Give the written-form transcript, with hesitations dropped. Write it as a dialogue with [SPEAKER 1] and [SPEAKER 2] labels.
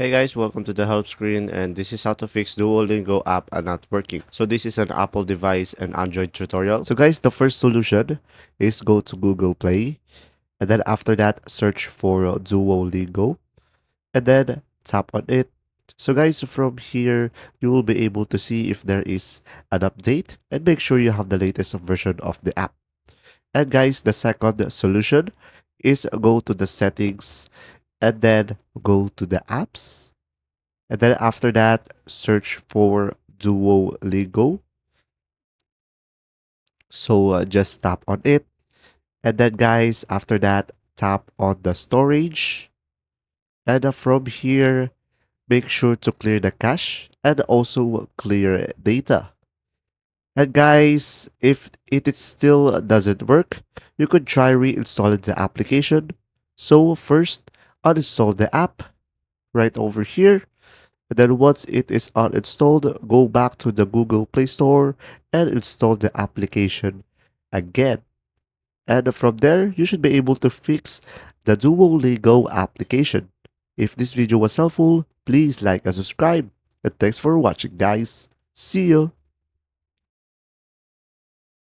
[SPEAKER 1] Hey guys, welcome to the help screen, and this is how to fix Duolingo app not working. So this is an Apple device and Android tutorial. So guys, the first solution is go to Google Play, and then after that search for Duolingo, and then tap on it. So guys, from here you will be able to see if there is an update, and make sure you have the latest version of the app. And guys, the second solution is go to the settings, and then go to the apps. And then after that, search for Duolingo. So just tap on it. And then guys, after that, tap on the storage. And from here, make sure to clear the cache and also clear data. And guys, if it is still doesn't work, you could try reinstalling the application. So first, uninstall the app right over here. And then once it is uninstalled, go back to the Google Play Store and install the application again. And from there, you should be able to fix the Duolingo application. If this video was helpful, please like and subscribe. And thanks for watching, guys. See you.